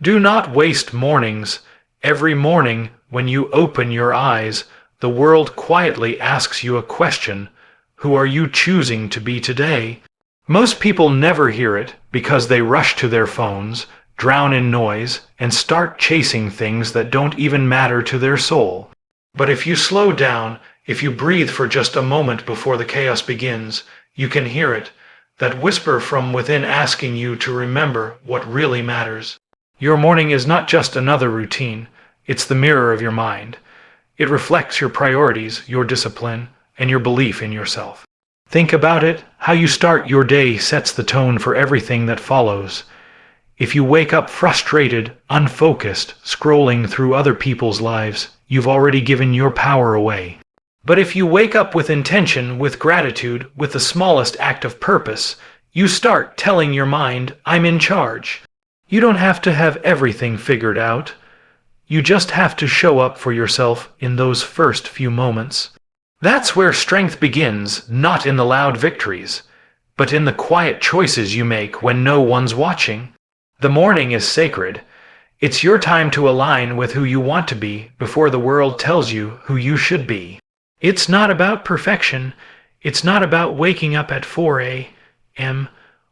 Do not waste mornings. Every morning, when you open your eyes, the world quietly asks you a question. Who are you choosing to be today? Most people never hear it because they rush to their phones, drown in noise, and start chasing things that don't even matter to their soul. But if you slow down, if you breathe for just a moment before the chaos begins, you can hear it, that whisper from within asking you to remember what really matters. Your morning is not just another routine, it's the mirror of your mind. It reflects your priorities, your discipline, and your belief in yourself. Think about it. How you start your day sets the tone for everything that follows. If you wake up frustrated, unfocused, scrolling through other people's lives, you've already given your power away. But if you wake up with intention, with gratitude, with the smallest act of purpose, you start telling your mind, I'm in charge. You don't have to have everything figured out. You just have to show up for yourself in those first few moments. That's where strength begins, not in the loud victories, but in the quiet choices you make when no one's watching. The morning is sacred. It's your time to align with who you want to be before the world tells you who you should be. It's not about perfection. It's not about waking up at 4 a.m.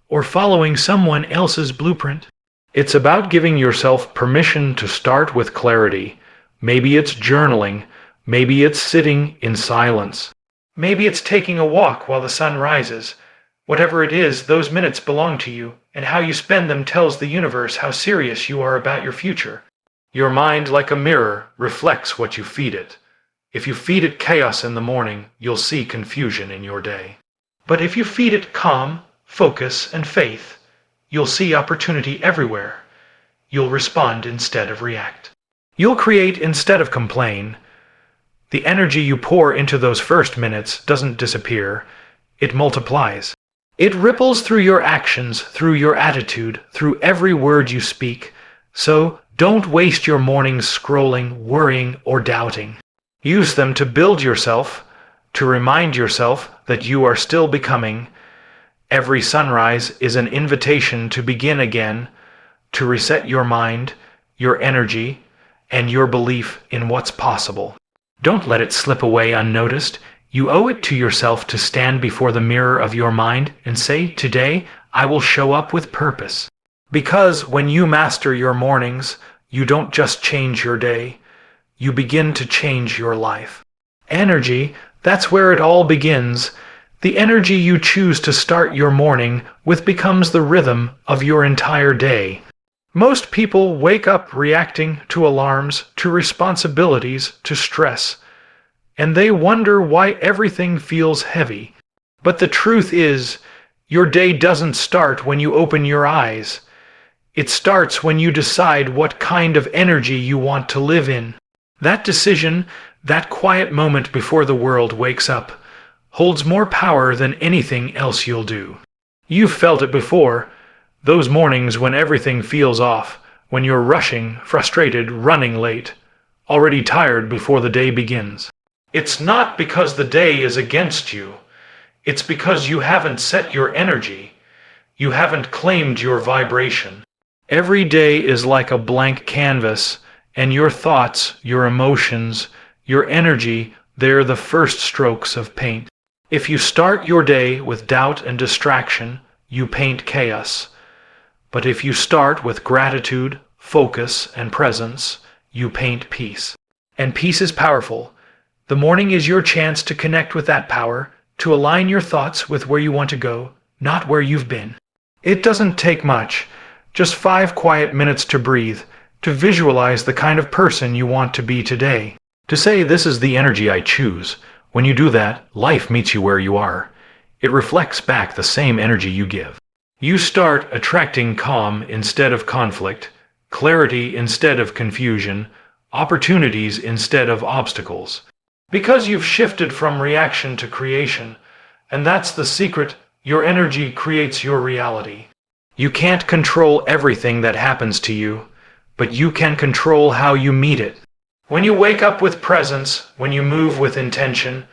or following someone else's blueprint. It's about giving yourself permission to start with clarity. Maybe it's journaling. Maybe it's sitting in silence. Maybe it's taking a walk while the sun rises. Whatever it is, those minutes belong to you, and how you spend them tells the universe how serious you are about your future. Your mind, like a mirror, reflects what you feed it. If you feed it chaos in the morning, you'll see confusion in your day. But if you feed it calm, focus, and faith, you'll see opportunity everywhere. You'll respond instead of react. You'll create instead of complain. The energy you pour into those first minutes doesn't disappear. It multiplies. It ripples through your actions, through your attitude, through every word you speak. So don't waste your mornings scrolling, worrying, or doubting. Use them to build yourself, to remind yourself that you are still becoming. Every sunrise is an invitation to begin again, to reset your mind, your energy, and your belief in what's possible. Don't let it slip away unnoticed. You owe it to yourself to stand before the mirror of your mind and say, today, I will show up with purpose. Because when you master your mornings, you don't just change your day, you begin to change your life. Energy, that's where it all begins. The energy you choose to start your morning with becomes the rhythm of your entire day. Most people wake up reacting to alarms, to responsibilities, to stress, and they wonder why everything feels heavy. But the truth is, your day doesn't start when you open your eyes. It starts when you decide what kind of energy you want to live in. That decision, that quiet moment before the world wakes up, holds more power than anything else you'll do. You've felt it before. Those mornings when everything feels off, when you're rushing, frustrated, running late, already tired before the day begins. It's not because the day is against you. It's because you haven't set your energy. You haven't claimed your vibration. Every day is like a blank canvas, and your thoughts, your emotions, your energy, they're the first strokes of paint. If you start your day with doubt and distraction, you paint chaos. But if you start with gratitude, focus, and presence, you paint peace. And peace is powerful. The morning is your chance to connect with that power, to align your thoughts with where you want to go, not where you've been. It doesn't take much, just 5 quiet minutes to breathe, to visualize the kind of person you want to be today. To say, this is the energy I choose. When you do that, life meets you where you are. It reflects back the same energy you give. You start attracting calm instead of conflict, clarity instead of confusion, opportunities instead of obstacles. Because you've shifted from reaction to creation, and that's the secret, your energy creates your reality. You can't control everything that happens to you, but you can control how you meet it. When you wake up with presence, when you move with intention,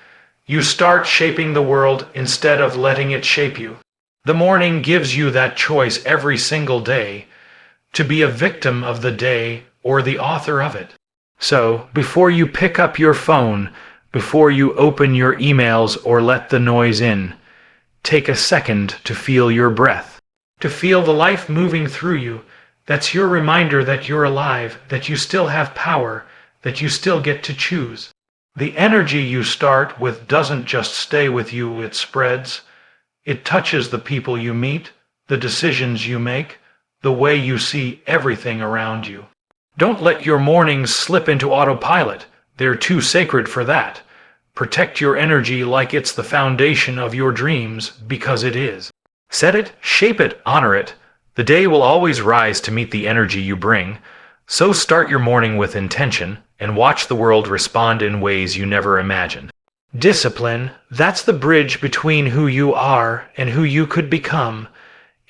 you start shaping the world instead of letting it shape you. The morning gives you that choice every single day. to be a victim of the day or the author of it. So, before you pick up your phone, before you open your emails or let the noise in, take a second to feel your breath, to feel the life moving through you. That's your reminder that you're alive, that you still have power, that you still get to choose. The energy you start with doesn't just stay with you, it spreads. It touches the people you meet, the decisions you make, the way you see everything around you. Don't let your mornings slip into autopilot. They're too sacred for that. Protect your energy like it's the foundation of your dreams, because it is. Set it, shape it, honor it. The day will always rise to meet the energy you bring. So start your morning with intention and watch the world respond in ways you never imagined. Discipline, that's the bridge between who you are and who you could become.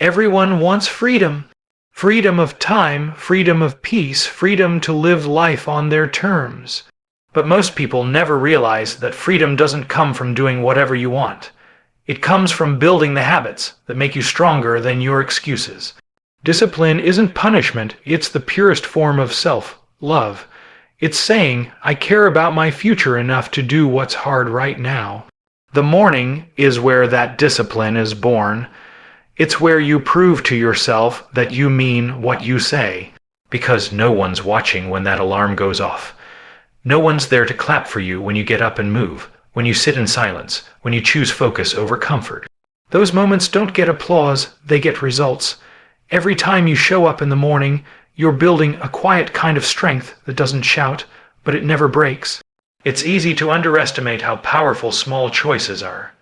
Everyone wants freedom. Freedom of time, freedom of peace, freedom to live life on their terms. But most people never realize that freedom doesn't come from doing whatever you want. It comes from building the habits that make you stronger than your excuses. Discipline isn't punishment, it's the purest form of self-love. It's saying, I care about my future enough to do what's hard right now. The morning is where that discipline is born. It's where you prove to yourself that you mean what you say, because no one's watching when that alarm goes off. No one's there to clap for you when you get up and move, when you sit in silence, when you choose focus over comfort. Those moments don't get applause, they get results. Every time you show up in the morning, you're building a quiet kind of strength that doesn't shout, but it never breaks. It's easy to underestimate how powerful small choices are.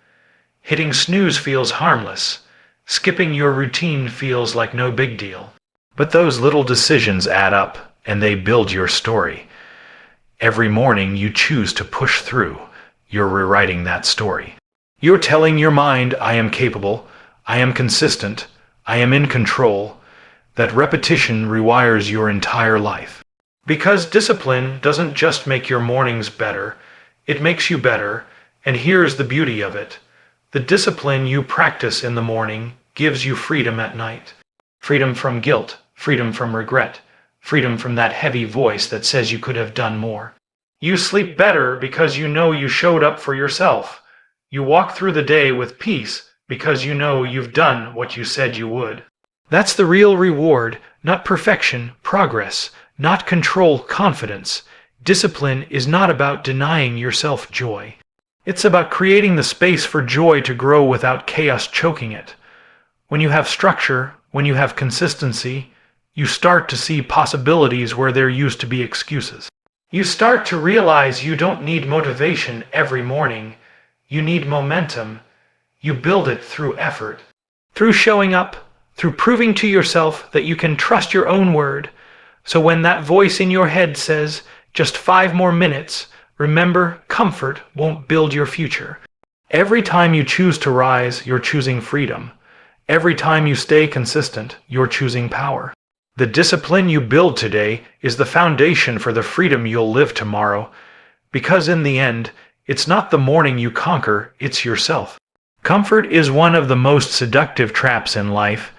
Hitting snooze feels harmless. Skipping your routine feels like no big deal. But those little decisions add up, and they build your story. Every morning you choose to push through. You're rewriting that story. You're telling your mind, I am capable, I am consistent, I am in control. That repetition rewires your entire life. Because discipline doesn't just make your mornings better, it makes you better, and here's the beauty of it. The discipline you practice in the morning gives you freedom at night. Freedom from guilt, freedom from regret, freedom from that heavy voice that says you could have done more. You sleep better because you know you showed up for yourself. You walk through the day with peace because you know you've done what you said you would. That's the real reward, not perfection, progress, not control, confidence. Discipline is not about denying yourself joy. It's about creating the space for joy to grow without chaos choking it. When you have structure, when you have consistency, you start to see possibilities where there used to be excuses. You start to realize you don't need motivation every morning. You need momentum. You build it through effort, through showing up, through proving to yourself that you can trust your own word. So when that voice in your head says, just 5 more minutes, remember, comfort won't build your future. Every time you choose to rise, you're choosing freedom. Every time you stay consistent, you're choosing power. The discipline you build today is the foundation for the freedom you'll live tomorrow. Because in the end, it's not the morning you conquer, it's yourself. Comfort is one of the most seductive traps in life.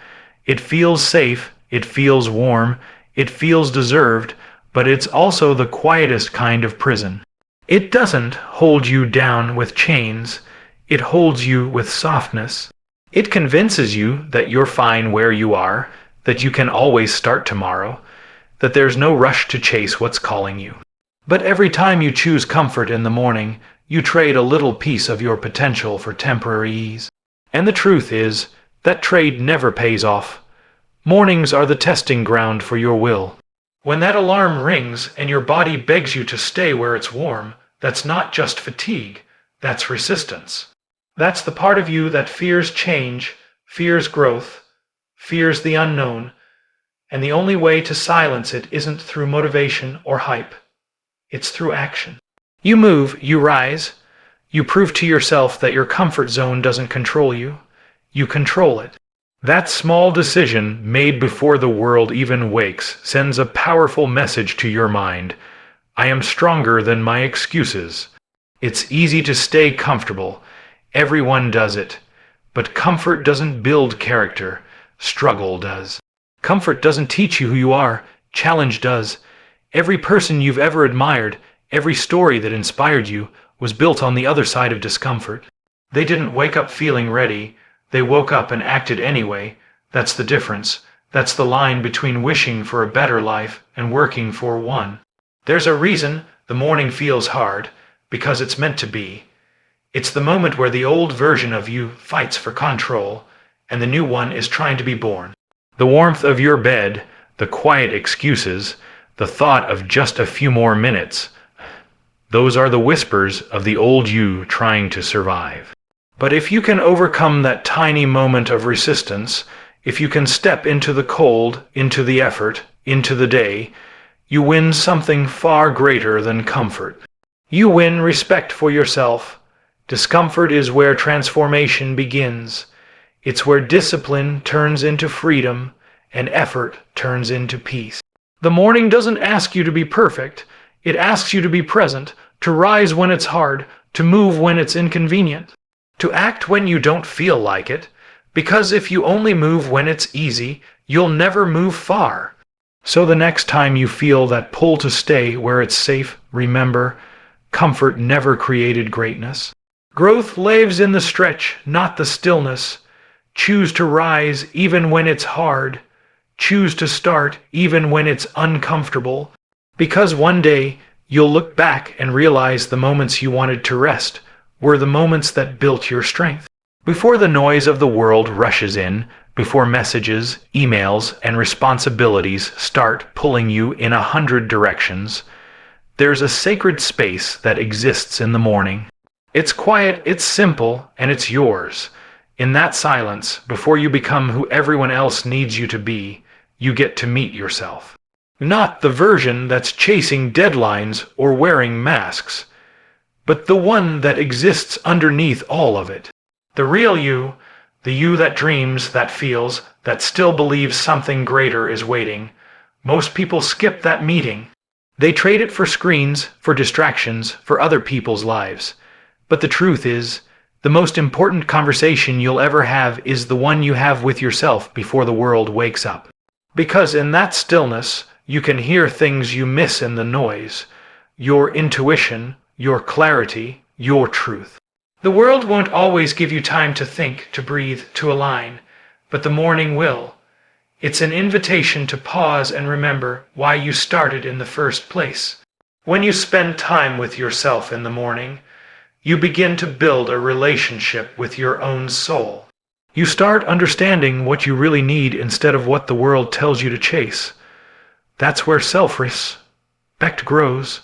It feels safe, it feels warm, it feels deserved, but it's also the quietest kind of prison. It doesn't hold you down with chains, it holds you with softness. It convinces you that you're fine where you are, that you can always start tomorrow, that there's no rush to chase what's calling you. But every time you choose comfort in the morning, you trade a little piece of your potential for temporary ease. And the truth is, that trade never pays off. Mornings are the testing ground for your will. When that alarm rings and your body begs you to stay where it's warm, that's not just fatigue, that's resistance. That's the part of you that fears change, fears growth, fears the unknown, and the only way to silence it isn't through motivation or hype. It's through action. You move, you rise, you prove to yourself that your comfort zone doesn't control you. You control it. That small decision, made before the world even wakes, sends a powerful message to your mind. I am stronger than my excuses. It's easy to stay comfortable. Everyone does it. But comfort doesn't build character. Struggle does. Comfort doesn't teach you who you are, challenge does. Every person you've ever admired, every story that inspired you, was built on the other side of discomfort. They didn't wake up feeling ready, they woke up and acted anyway. That's the difference. That's the line between wishing for a better life and working for one. There's a reason the morning feels hard, because it's meant to be. It's the moment where the old version of you fights for control, and the new one is trying to be born. The warmth of your bed, the quiet excuses, the thought of just a few more minutes, those are the whispers of the old you trying to survive. But if you can overcome that tiny moment of resistance, if you can step into the cold, into the effort, into the day, you win something far greater than comfort. You win respect for yourself. Discomfort is where transformation begins. It's where discipline turns into freedom and effort turns into peace. The morning doesn't ask you to be perfect. It asks you to be present, to rise when it's hard, to move when it's inconvenient, to act when you don't feel like it, because if you only move when it's easy, you'll never move far. So the next time you feel that pull to stay where it's safe, remember, comfort never created greatness. Growth lives in the stretch, not the stillness. Choose to rise even when it's hard. Choose to start even when it's uncomfortable. Because one day you'll look back and realize the moments you wanted to rest were the moments that built your strength. Before the noise of the world rushes in, before messages, emails, and responsibilities start pulling you in 100 directions, there's a sacred space that exists in the morning. It's quiet, it's simple, and it's yours. In that silence, before you become who everyone else needs you to be, you get to meet yourself. Not the version that's chasing deadlines or wearing masks, but the one that exists underneath all of it. The real you, the you that dreams, that feels, that still believes something greater is waiting. Most people skip that meeting. They trade it for screens, for distractions, for other people's lives. But the truth is, the most important conversation you'll ever have is the one you have with yourself before the world wakes up. Because in that stillness, you can hear things you miss in the noise. Your intuition, your clarity, your truth. The world won't always give you time to think, to breathe, to align, but the morning will. It's an invitation to pause and remember why you started in the first place. When you spend time with yourself in the morning, you begin to build a relationship with your own soul. You start understanding what you really need instead of what the world tells you to chase. That's where self-respect grows.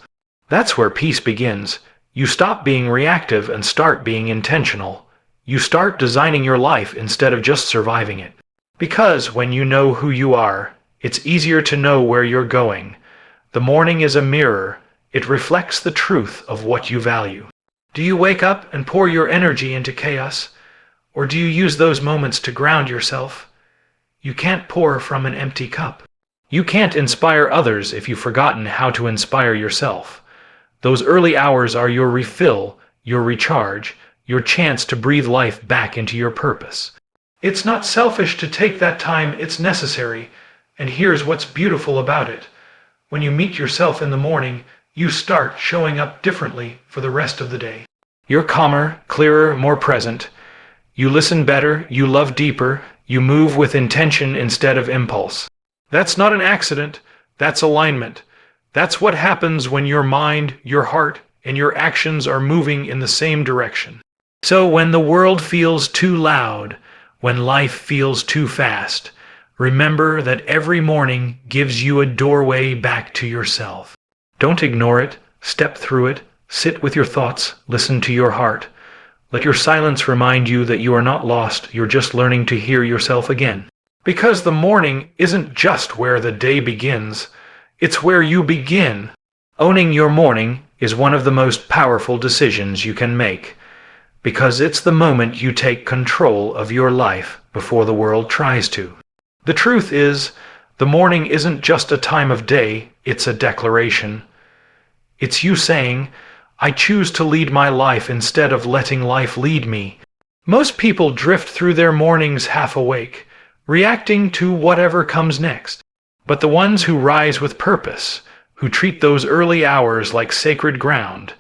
That's where peace begins. You stop being reactive and start being intentional. You start designing your life instead of just surviving it. Because when you know who you are, it's easier to know where you're going. The morning is a mirror. It reflects the truth of what you value. Do you wake up and pour your energy into chaos? Or do you use those moments to ground yourself? You can't pour from an empty cup. You can't inspire others if you've forgotten how to inspire yourself. Those early hours are your refill, your recharge, your chance to breathe life back into your purpose. It's not selfish to take that time, it's necessary. And here's what's beautiful about it. When you meet yourself in the morning, you start showing up differently for the rest of the day. You're calmer, clearer, more present. You listen better, you love deeper, you move with intention instead of impulse. That's not an accident, that's alignment. That's what happens when your mind, your heart, and your actions are moving in the same direction. So when the world feels too loud, when life feels too fast, remember that every morning gives you a doorway back to yourself. Don't ignore it, step through it, sit with your thoughts, listen to your heart. Let your silence remind you that you are not lost, you're just learning to hear yourself again. Because the morning isn't just where the day begins, it's where you begin. Owning your morning is one of the most powerful decisions you can make, because it's the moment you take control of your life before the world tries to. The truth is, the morning isn't just a time of day, it's a declaration. It's you saying, I choose to lead my life instead of letting life lead me. Most people drift through their mornings half awake, reacting to whatever comes next. But the ones who rise with purpose, who treat those early hours like sacred ground,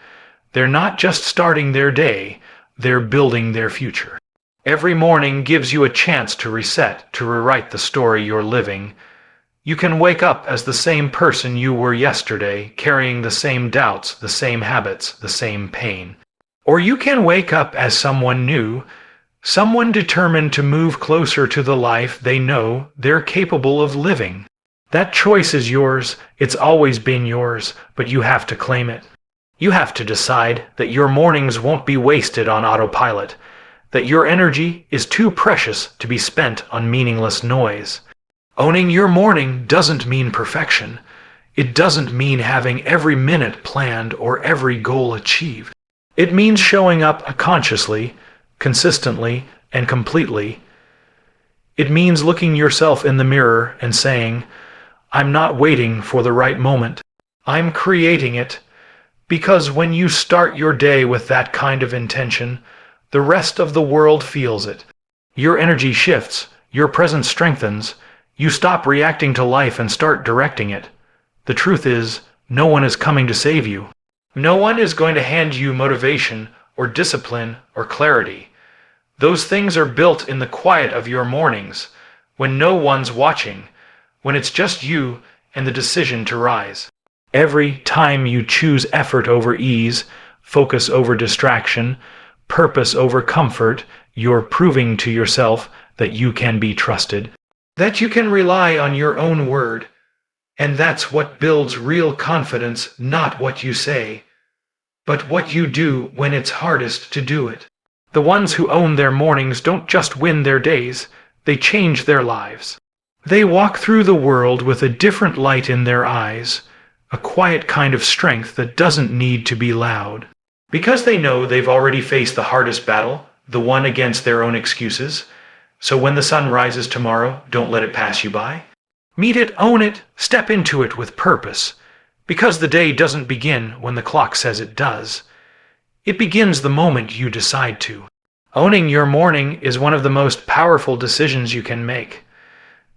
they're not just starting their day, they're building their future. Every morning gives you a chance to reset, to rewrite the story you're living. You can wake up as the same person you were yesterday, carrying the same doubts, the same habits, the same pain. Or you can wake up as someone new, someone determined to move closer to the life they know they're capable of living. That choice is yours, it's always been yours, but you have to claim it. You have to decide that your mornings won't be wasted on autopilot, that your energy is too precious to be spent on meaningless noise. Owning your morning doesn't mean perfection. It doesn't mean having every minute planned or every goal achieved. It means showing up consciously, consistently, and completely. It means looking yourself in the mirror and saying, I'm not waiting for the right moment. I'm creating it. Because when you start your day with that kind of intention, the rest of the world feels it. Your energy shifts, your presence strengthens, you stop reacting to life and start directing it. The truth is, no one is coming to save you. No one is going to hand you motivation or discipline or clarity. Those things are built in the quiet of your mornings, when no one's watching, when it's just you and the decision to rise. Every time you choose effort over ease, focus over distraction, purpose over comfort, you're proving to yourself that you can be trusted, that you can rely on your own word. And that's what builds real confidence, not what you say, but what you do when it's hardest to do it. The ones who own their mornings don't just win their days, they change their lives. They walk through the world with a different light in their eyes, a quiet kind of strength that doesn't need to be loud. Because they know they've already faced the hardest battle, the one against their own excuses. So when the sun rises tomorrow, don't let it pass you by. Meet it, own it, step into it with purpose. Because the day doesn't begin when the clock says it does. It begins the moment you decide to. Owning your morning is one of the most powerful decisions you can make.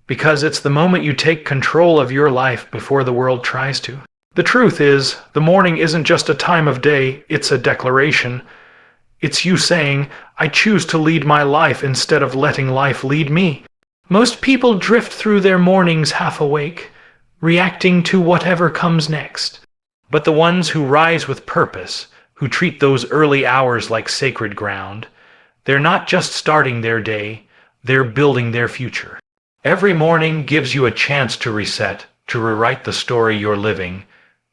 Because it's the moment you take control of your life before the world tries to. The truth is, the morning isn't just a time of day, it's a declaration. It's you saying, I choose to lead my life instead of letting life lead me. Most people drift through their mornings half awake, reacting to whatever comes next. But the ones who rise with purpose, who treat those early hours like sacred ground, they're not just starting their day, they're building their future. Every morning gives you a chance to reset, to rewrite the story you're living.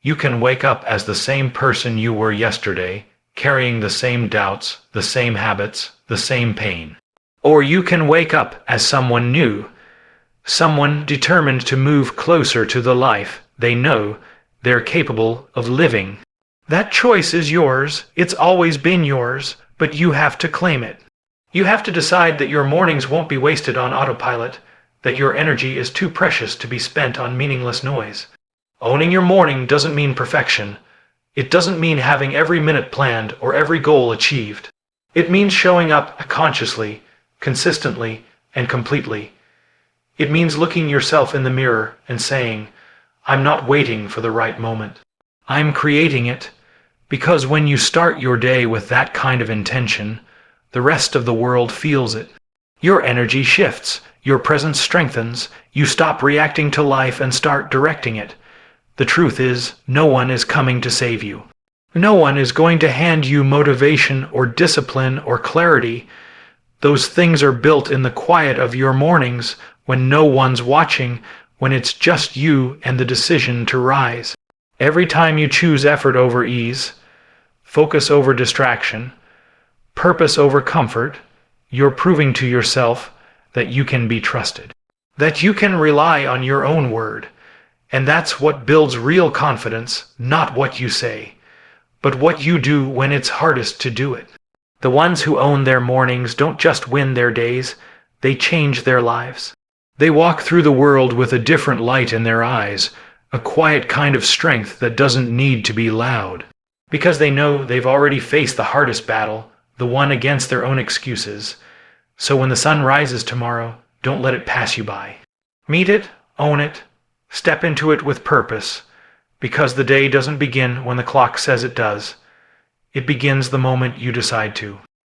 You can wake up as the same person you were yesterday, carrying the same doubts, the same habits, the same pain. Or you can wake up as someone new, someone determined to move closer to the life they know they're capable of living. That choice is yours, it's always been yours, but you have to claim it. You have to decide that your mornings won't be wasted on autopilot, that your energy is too precious to be spent on meaningless noise. Owning your morning doesn't mean perfection. It doesn't mean having every minute planned or every goal achieved. It means showing up consciously, consistently, and completely. It means looking yourself in the mirror and saying, I'm not waiting for the right moment. I'm creating it. Because when you start your day with that kind of intention, the rest of the world feels it. Your energy shifts, your presence strengthens, you stop reacting to life and start directing it. The truth is, no one is coming to save you. No one is going to hand you motivation or discipline or clarity. Those things are built in the quiet of your mornings, when no one's watching, when it's just you and the decision to rise. Every time you choose effort over ease, focus over distraction, purpose over comfort, you're proving to yourself that you can be trusted, that you can rely on your own word. And that's what builds real confidence, not what you say, but what you do when it's hardest to do it. The ones who own their mornings don't just win their days, they change their lives. They walk through the world with a different light in their eyes, a quiet kind of strength that doesn't need to be loud. Because they know they've already faced the hardest battle, the one against their own excuses. So when the sun rises tomorrow, Don't let it pass you by. Meet it, own it, step into it with purpose, because the day doesn't begin when the clock says it does. It begins the moment you decide to.